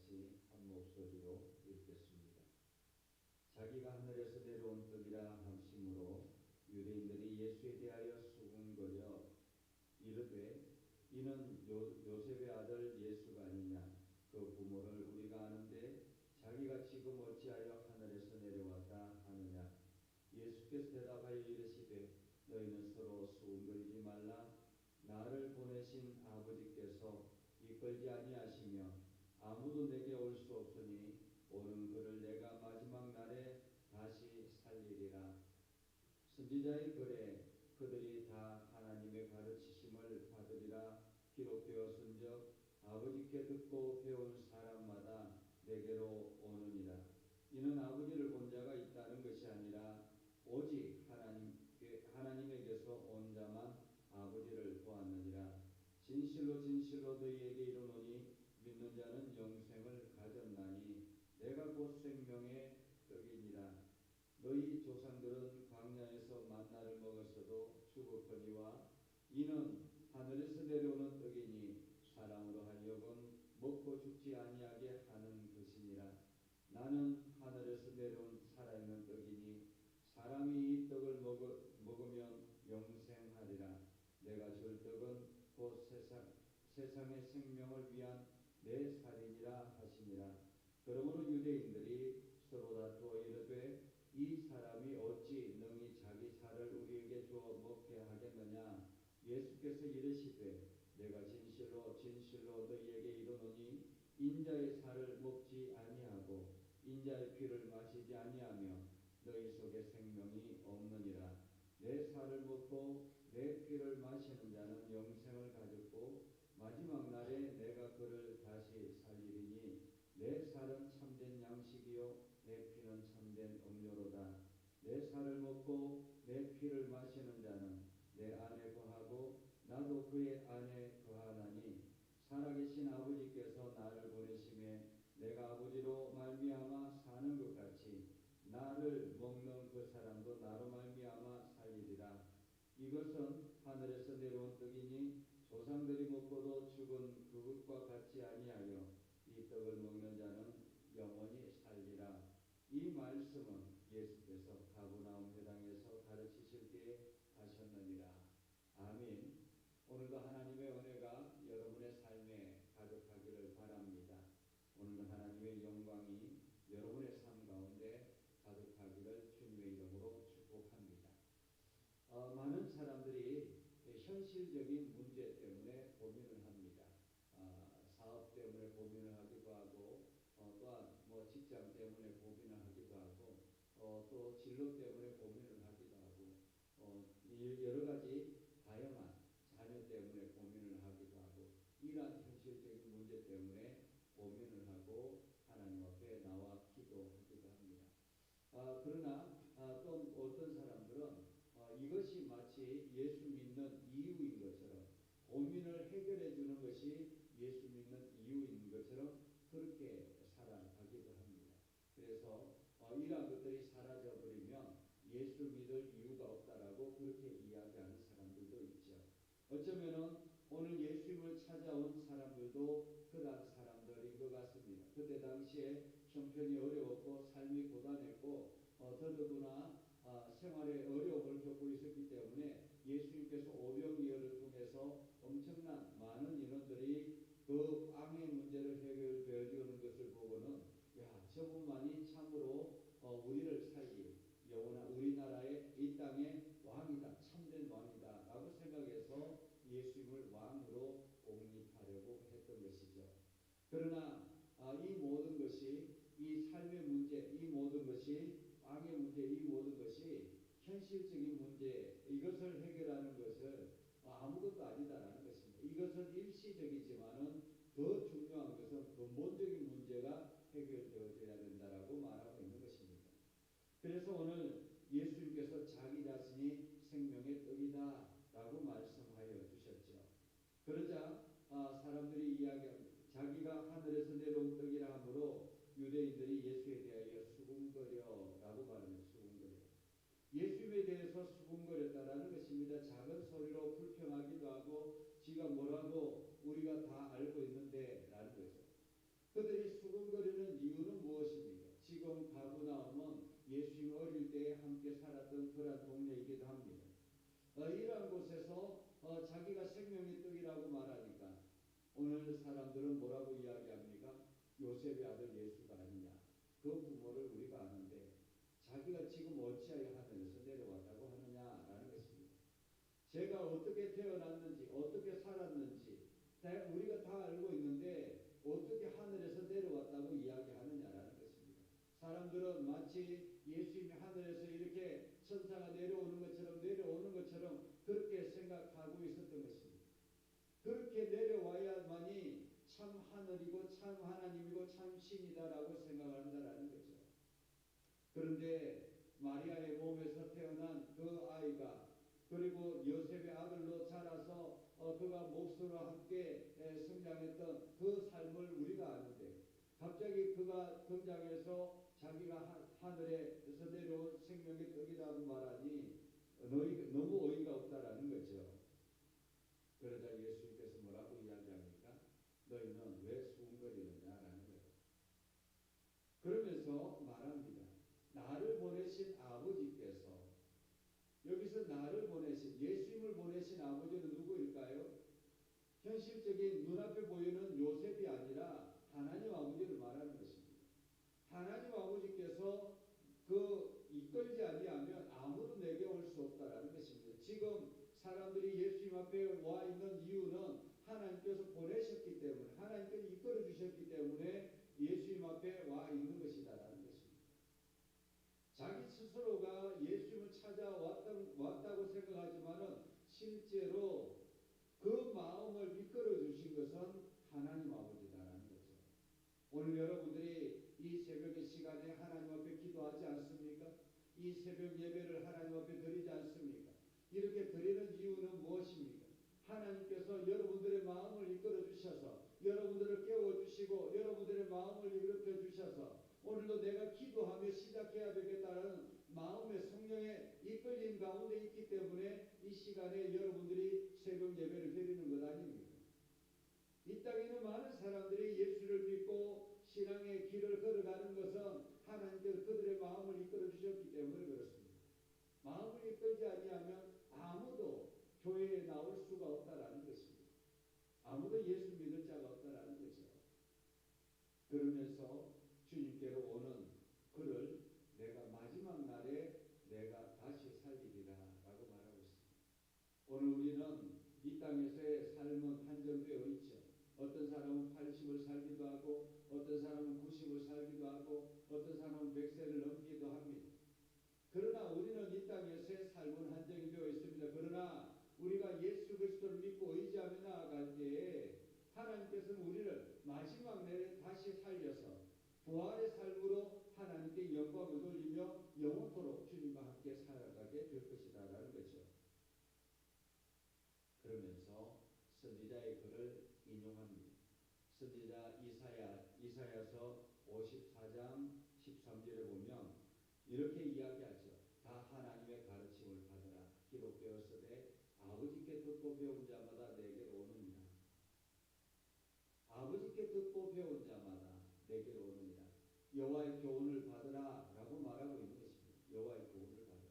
같이 한 목소리로 읽겠습니다. 자기가 하늘에서 내려온 떡이라 함심으로 유대인들이 예수에 대하여 수군거려 이르되 이는 요셉의 아들 예수가 아니냐. 그 부모를 우리가 아는데 자기가 지금 어찌하여 하늘에서 내려왔다 하느냐. 예수께서 대답하여 이르시되 너희는 서로 수군거리지 말라. 나를 보내신 아버지께서 이끌지 아니하시며 아무도 내게 올 수 없으니 오는 그를 내가 마지막 날에 다시 살리리라. 선지자의 글에 그들이 다 하나님의 가르치심을 받으리라 기록되었은즉 아버지께 듣고 배운 사람마다 내게로 오느니라. 이는 아버지를 본 자가 있다는 것이 아니라 오직 하나님에게서 온 자만 아버지를 보았느니라. 진실로 진실로 너희에게 이르노니 믿는 자는 영생을 가졌나니 내가 곧 생명의 떡이니라. 너희 조상들은 광야에서 만나를 먹었어도 죽었거니와 이는 하늘에서 내려오는 떡이니 사람으로 하여금 먹고 죽지 아니하게 하는 것이니라. 나는 하늘에서 내려온 살아있는 떡이니 사람이 이 떡을 먹으면 영생하리라. 내가 줄 떡은 곧 세상의 생명을 위한 내 살이니라 하시니라. 그러므로 유대인들이 서로 다투어 이르되 이 사람이 어찌 능히 자기 살을 우리에게 주어 먹게 하겠느냐. 예수께서 이르시되 내가 진실로 진실로 너희에게 이르노니 인자의 살을 먹지 아니하고 인자의 피를 마시지 아니하며 너희 속에 생명이 없느니라. 내 살을 먹고 내 피를 마시는 자는 영생을 가졌고 마지막 날에 내가 그를 다시 살리리니 내 살은 참된 양식이요 내 피는 참된 음료로다. 내 살을 먹고 내 피를 마시는 자는 내 안에 거하고 나도 그의 안에 거하나니 살아계신 아버지께서 나를 보내심에 내가 아버지로 말미암아 사는 것 같이 나를 먹는 그 사람도 나로 말미암아 살리리라. 이것은 하늘에서 내려온 떡이니 조상들이 먹고도 죽은 그것과 같지 아니하여 이 떡을 먹는 자는 영원히 살리라. 이 말씀은 예수께서 가버나움 회당에서 가르치실 때에 하셨느니라. 아멘. 오늘도 하나님의 은혜가 여러분의 삶에 가득하기를 바랍니다. 오늘도 하나님의 영광이 여러분의 삶 가운데 가득하기를 주님의 이름으로 축복합니다. 많은 사람들이 현실적인 문제 때문에 고민을 합니다. 사업 때문에 고민을 하기도 하고 또한 직장 때문에 고민을 하기도 하고 또 진로 때문에 고민을 하기도 하고 여러 가지 다양한 자녀 때문에 고민을 하기도 하고 이러한 현실적인 문제 때문에 고민을 하고 하나님 앞에 나와 기도하기도 합니다. 그러나 또 어떤 사람들은 이것이 마치 예수 믿는 이유인 것처럼 고민을 해결해 주는 것이 예수 믿는 이유인 것처럼 그렇게 살아가기도 합니다. 그래서 이러한 것들이 사라져 버리면 예수 믿을 이유가 없다라고 그렇게 이야기하는 사람들도 있죠. 어쩌면은 오늘 예수님을 찾아온 사람들도 그러한 사람들인 것 같습니다. 그때 당시에 형편이 어려웠고 삶이 고단했고 더더구나 생활에 어려움을 겪고 있었기 때문에 예수님께서 오병이어를 통해서 엄청난 많은 인원들이 그 빵의 문제를 해결되어 주는 것을 보고는 저분만이 참으로 우리를 살리 영원한 우리나라의 이 땅의 왕이다, 참된 왕이다 라고 생각해서 예수님을 왕으로 옹립하려고 했던 것이죠. 그러나 이 모든 것이 이 삶의 문제, 이 모든 것이 빵의 문제, 이 모든 것이 현실적인 문제, 이것을 해결하는 것은 아무것도 아니다라는 것입니다. 이것은 일시적이지만은 더 중요한 것은 근본적인 문제가 해결되어져야 된다라고 말하고 있는 것입니다. 그래서 오늘 예수님께서 자기 자신이 생명의 떡이다 라고 말씀하여 주셨죠. 그러자 사람들이 이야기합니다. 자기가 하늘에서 내려온 떡이라 하므로 유대인들이 예수에 대하여 수군거려 라고 말합니다. 수군거려. 예수님에 대해서 수군거렸다라는 것입니다. 작은 소리로 불평하기도 하고 지가 뭐라고 우리가 다 알고 있는데 라는 거죠. 그들이 수군거리는 이유는 무엇입니까? 지금 가버나움은 예수님 어릴 때에 함께 살았던 그런 동네이기도 합니다. 이러한 곳에서 자기가 생명의 떡이라고 말하니까 오늘 사람들은 뭐라고 이야기합니까? 요셉의 아들 예수가 아니냐. 그 부모를 우리가 아는데 자기가 지금 어찌하여 하늘에서 내려왔다고 하느냐라는 것입니다. 제가 어떻게 태어났는지 어떻게 살았는지 우리가 다 알고 있는데 어떻게 하늘에서 내려왔다고 이야기하느냐라는 것입니다. 사람들은 마치 예수님이 하늘에서 이렇게 천사가 내려오는 것처럼 그렇게 생각하고 있었던 것입니다. 그렇게 내려와야만이 참 하늘이고 참 하나님이고 참 신이다라고 생각한다라는 거죠. 그런데 마리아의 몸에서 태어난 그 아이가 그리고 요셉의 아들로 자라서 그가 몹시와 함께 성장했던 그 삶을 우리가 아는데 갑자기 그가 등장해서 자기가 하늘에서 내려온 생명의 떡이라고 말하니 너무 어이가 없다라는 거죠. 그러자 예수님께서 뭐라고 이야기합니까? 너희는 왜 수군거리느냐라는 거예요. 그러면서 말합니다. 나를 보내신 아버지께서 여기서 나를 보내신 예수님을 보내신 아버지는 누구일까요? 현실적인 눈앞에 보이는 요셉이 아니라 하나님 아버지를 말하는 것입니다. 하나님 아버지께서 그 이끌지 아니하면 아무도 내게 올 수 없다라는 것입니다. 지금 사람들이 예수님 앞에 와 있는 이유는 하나님께서 보내셨기 때문에 하나님께서 이끌어 주셨기 때문에 예수님 앞에 와 있는 것이다라는 것입니다. 자기 스스로가 예수님을 찾아왔다고 생각하지만은 실제로 그 마음을 이끌어 주신 것은 하나님 아버지다라는 거죠. 오늘 여러분들이 이 새벽의 시간에 하나님 앞에 기도하지 않습니까? 이 새벽 예배를 하나님 앞에 드리지 않습니까? 이렇게 드리는 이유는 무엇입니까? 하나님께서 여러분들의 마음을 이끌어 주셔서 여러분들을 깨워주시고 여러분들의 마음을 일으켜 주셔서 오늘도 내가 기도하며 시작해야 되겠다는 마음의 성령의 이끌림 가운데 있기 때문에 이 시간에 여러분들이 새벽 예배를 드리는 것 아닙니까? 이 땅에는 많은 사람들이 예수를 믿고 신앙의 길을 걸어가는 것은 하나님께서 그들의 마음을 이끌어 주셨기 때문에 그렇습니다. 마음을 이끌지 아니하면 아무도 교회에 나올 수가 없다라는 것입니다. 아무도 예수 믿을 자가 없다라는 거죠. 그러면서 주님께로 오는 그를 내가 마지막 날에 내가 다시 살리리라 라고 말하고 있습니다. 오늘 우리는 이 땅에서의 삶은 한정되어 있죠. 어떤 사람은 80을 살기도 하고 어떤 사람은 90을 살기도 하고 어떤 사람은 100세를 넘기도 합니다. 그러나 우리는 이 땅에서의 삶은 한정이 되어 있습니다. 그러나 우리가 예수 그리스도를 믿고 의지하며 나아갈 때에 하나님께서는 우리를 마지막 날에 다시 살려서 부활의 삶으로 하나님께 영광을 돌리며 영원토록 주님과 함께 살아가게 될 것이다라는 거죠. 그러면서 선지자의 글을 인용합니다. 선지자 이사야서 54장 13절에 보면 이렇게 이야기하죠. 다 하나님의 가르침을 받으라. 기록되었으되 아버지께 듣고 배운 자마다 내게로 오느니라. 아버지께 듣고 배운 자마다 내게로 오느니라. 여호와의 교훈을 받으라 라고 말하고 있는 것입니다. 여호와의 교훈을 받으라.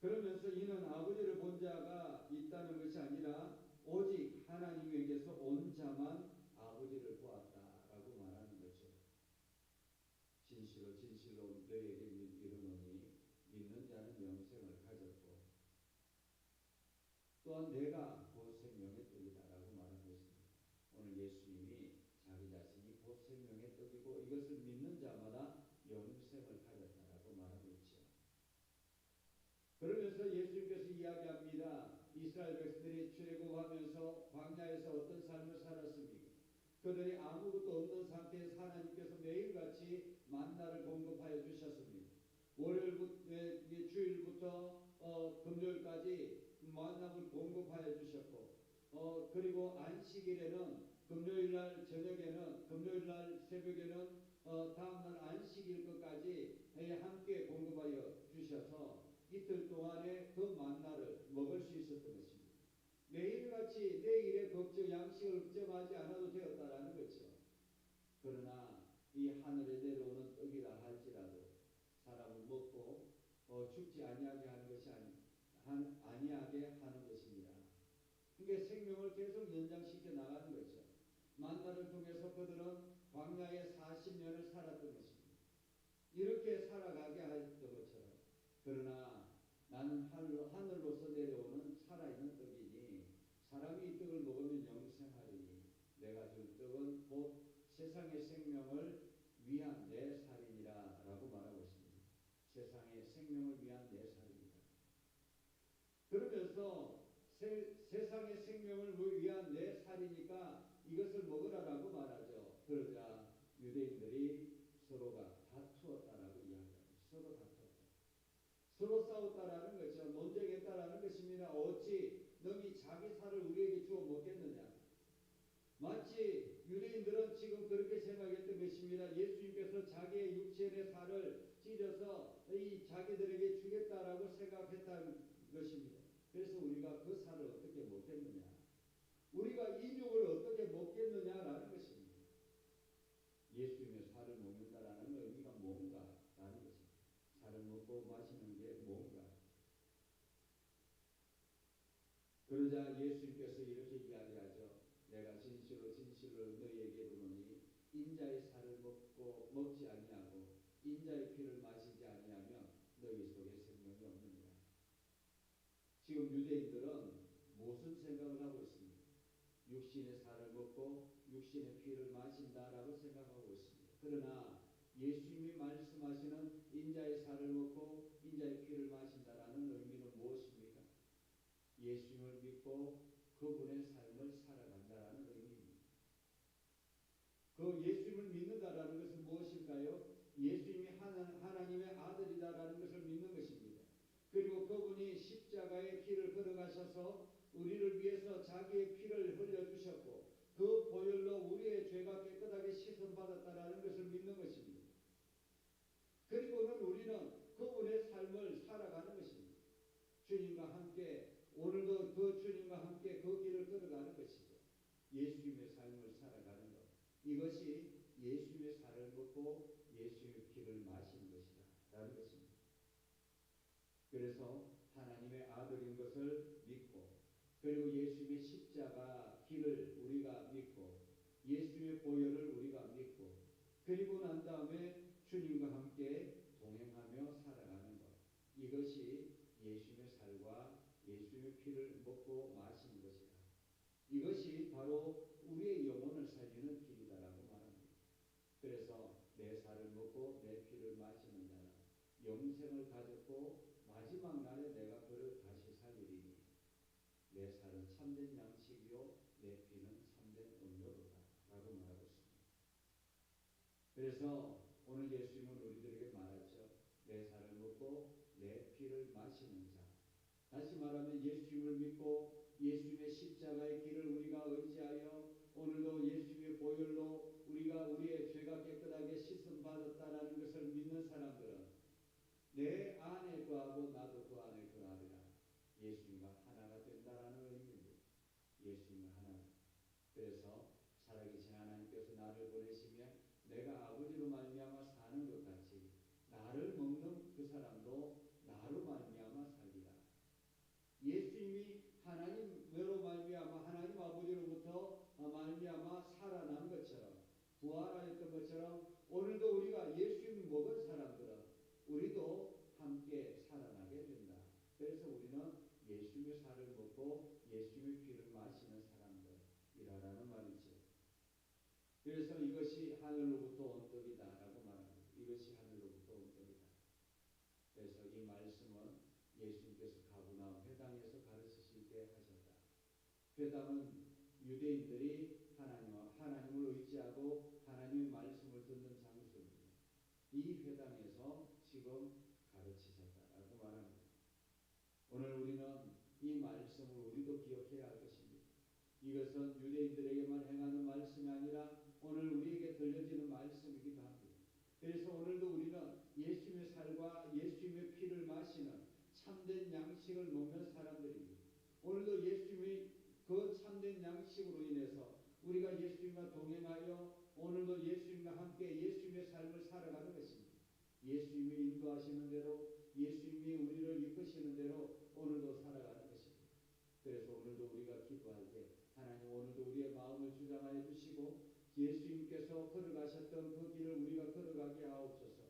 그러면서 이는 아버지를 본 자가 있다는 것이 아니라 오직 하나님에게서 온 자만 아버지를 보았다라고 말하는 거죠. 진실로 진실로 너희에게 이르노니 믿는 자는 영생을 가졌고 또한 내가 곧 생명의 떡이다라고 말하고 있습니다. 오늘 예수님이 자기 자신이 곧 생명의 떡이고 이것을 믿는 자마다 영생을 가졌다라고 말하고 있죠. 그러면서 예수님께서 이야기합니다. 이스라엘 백성들이 출애굽하면서 광야에서 어떤 삶을 살았습니까? 그들이 아무것도 없는 상태에서 하나님께서 매일같이 만나를 공급하여 주셨습니다. 주일부터 금요일까지 만나를 공급하여 주셨고 그리고 안식일에는 금요일날 저녁에는 금요일날 새벽에는 다음날 안식일 것까지 함께 공급하여 주셔서 이틀 동안에 그 만나를 먹을 수 있었던 것입니다. 매일 우리같이 내일의 걱정, 양식을 걱정하지 않아도 되었다라는 거죠. 그러나 이 하늘에 내려오는 떡이라 할지라도 사람은 먹고 죽지 아니하게 하는 것이 아니하게 하는 것입니다. 그게 생명을 계속 연장시켜 나가는 거죠. 만나를 통해서 그들은 광야에 40년을 살았던 것입니다. 이렇게 살아가게 했던 것처럼 그러나 나는 하늘로서 내려오는 살아있는 떡이니 사람이 이 떡을 먹으면 영생하리니 내가 준 떡은 곧 세상의 생명을 위한 내 살이니라 라고 말하고 있습니다. 세상의 생명을 위한 내 살입니다. 그러면서 세상의 생명을 위한 내 살이니까 이것을 먹으라라고 말하죠. 그러자 유대인들이 서로가 다투었다라고 이야기합니다. 서로 다투었다. 서로 싸웠다라는 거죠. 논쟁했다라는 것입니다. 어찌 너희 자기 살을 우리에게 주어 먹겠느냐. 마치 유대인들은 지금 그렇게 생각했던 것입니다. 예수님께서 자기의 육체의 살을 찢어서 이 자기들에게 주겠다라고 생각했다는 것입니다. 그래서 우리가 그 살을 어떻게 먹겠느냐. 우리가 이 육을 어떻게 먹겠느냐라는 것입니다. 예수님의 살을 먹는다라는 의미가 뭔가라는 것입니다. 살을 먹고 마시는 게 뭔가. 그러자 예수님께서 이렇게 이야기하죠. 내가 진실로 진실로 너희에게 이르노니 인자의 살을 먹지 아니하고 인자의 피를 마시지 아니하면 너희 속에 생명이 없느니라. 지금 유대인들은 무슨 생각을 하고 있습니까? 육신의 살을 먹고 육신의 피를 마신다라고 생각하고 있습니다. 그러나 예수님이 말씀하시는 인자의 살을 먹고 인자의 피를 마신다라는 의미는 무엇입니까? 예수님을 믿고 그분의 삶을 살아간다라는 의미입니다. 그 예수님을 믿는다라는 것은 무엇일까요? 예수님이 하나님의 아들이다라는 것을 믿는 것입니다. 그리고 그분이 십자가의 길을 걸어가셔서 우리를 위해서 자기의 피를 흘려주셨고 그 보혈로 우리의 죄가 깨끗하게 씻음받았다라는 것을 믿는 것입니다. 그리고는 우리는 그분의 삶을 살아가는 것입니다. 주님과 함께 오늘도 그 주님과 함께 그 길을 걸어가는 것이죠. 예수님의 삶을 살아가는 것. 이것이 예수님의 살을 먹고 예수님의 피를 마시는 것이다 라는 것입니다. 그래서 하나님의 아들인 것을 믿고 그리고 예수님의 십자가 길을 우리가 믿고 예수님의 보혈을 우리가 믿고 그리고 난 다음에 주님과 함께 동행하며 살아가는 것. 이것이 예수님의 살과 예수님의 피를 먹고 마시는 것이다. 이것이 바로 우리의 영혼을 살리는 길이다라고 말합니다. 그래서 내 살을 먹고 내 피를 마시는 자는 영생을 가졌고 마지막 날에 내가 그를 다시 살리리니 내 살은 참된 양식이요 내 피는 참된 음료로다 라고 말하고 있습니다. 그래서 오늘 예수님은 우리들에게 말하죠. 내 살을 먹고 내 피를 마시는 자. 다시 말하면 예수님을 믿고 예수님의 십자가의 길을 우리가 의지하여 오늘도 예수님의 보혈로 우리가 우리의 죄가 깨끗하게 씻음받았다라는 것을 믿는 사람들은 내 안에 거하고 나도 그 안에 거하리라. 예수님과 하나가 된다라는 의미입니다. 예수님과 하나. 그래서 살아계신 하나님께서 나를 보내시며 내가 아버지로 말미암아 사는 것 같이 나를 먹는 그 사람도 나로 말미암아 살리라. 예수님이 하나님으로 말미암아 하나님 아버지로부터 말미암아 살아난 것처럼 부활하였던 것처럼 오늘도 우리가 예수님 먹은 사람들은 우리도 함께 살아나게 된다. 그래서 우리는 예수님의 살을 먹고 예수님의 피를 마시는 사람들이라는 말이죠. 그래서 이것이 하늘로부터 온 떡이다라고 말합니다. 이것이 하늘로부터 온 떡이다. 그래서 이 말씀은 예수님께서 가버나움 회당에서 가르치실 때 하셨다. 회당은 유대인들이 하나님을 의지하고 하나님의 말씀을 듣는 장소입니다. 이 회당에서 지금 가르치셨다라고 말합니다. 오늘 우리는 이 말씀을 우리도 기억해야 할 것입니다. 이것은 유대인들에게만 행하는 말씀이 아니라 오늘 우리에게 들려지는 말씀이기도 합니다. 그래서 오늘도 우리는 예수님의 살과 예수님의 피를 마시는 참된 양식을 먹는 사람들입니다. 오늘도 예수님이 그 참된 양식으로 인해서 우리가 예수님과 동행하여 오늘도 예수님과 함께 예수님의 삶을 살아가는 것입니다. 예수님이 인도하시는 대로 예수님이 우리를 이끄시는 대로 오늘도 살아가는 것입니다. 그래서 오늘도 우리가 기도할 때 하나님 오늘도 우리의 마음을 주장하여 주시고 예수님께서 걸어가셨던 그 길을 우리가 걸어가게 하옵소서.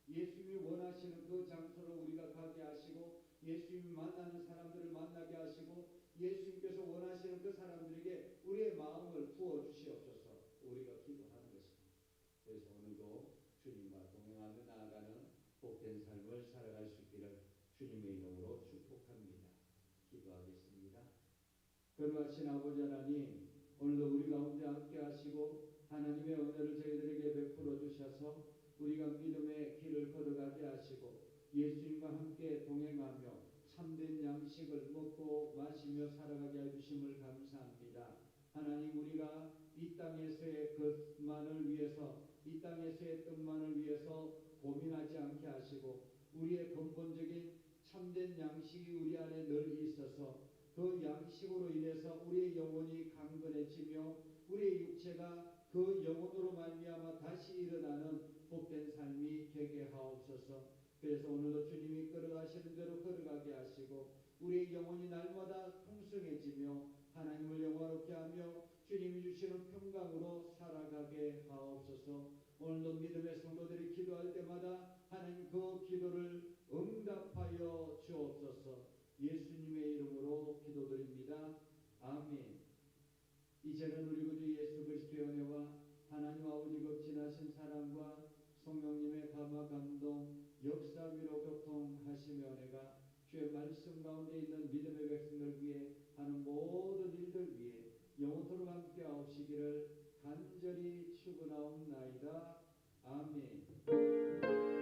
예수님이 원하시는 그 장소로 우리가 가게 하시고 예수님이 만나는 사람들을 만나게 하시고 예수님께서 원하시는 그 사람들에게 우리의 마음을 부어주시옵소서. 우리가 기도하는 것입니다. 그래서 오늘도 주님과 동행하며 나아가는 복된 삶을 살아갈 수 있기를 주님의 이름으로 축복합니다. 기도하겠습니다. 거룩하신 아버지 하나님, 오늘도 우리 가운데 함께 하시고 하나님의 은혜를 저희들에게 베풀어 주셔서 우리가 믿음의 길을 걸어가게 하시고 예수님과 함께 동행하며 참된 양식을 먹고 마시며 살아가게 해주심을 감사합니다. 하나님, 우리가 이 땅에서의 것만을 위해서 이 땅에서의 뜻만을 위해서 고민하지 않게 하시고 우리의 근본적인 참된 양식이 우리 안에 늘 있어서 그 양식으로 인해서 우리의 영혼이 강건해지며 우리의 육체가 그 영혼으로 말미암아 다시 일어나는 복된 삶이 되게 하옵소서. 그래서 오늘도 주님이 걸어가시는 대로 걸어가게 하시고 우리의 영혼이 날마다 풍성해지며 하나님을 영화롭게 하며 주님이 주시는 평강으로 살아가게 하옵소서. 오늘도 믿음의 성도들이 기도할 때마다 하나님 그 기도를 응답하여 주옵소서. 예수님의 이름으로 기도드립니다. 아멘. 이제는 우리 구주 예수 그리스도의 은혜와 하나님 아버지 극진하신 사랑과 성령님의 감화 감동 역사 위로 교통하시며 은혜가 주의 말씀 가운데 있는 믿음의 백성들 위해 하는 모든 일들 위해 영원토록 함께 하옵시기를 간절히 축원하옵나이다. 아멘.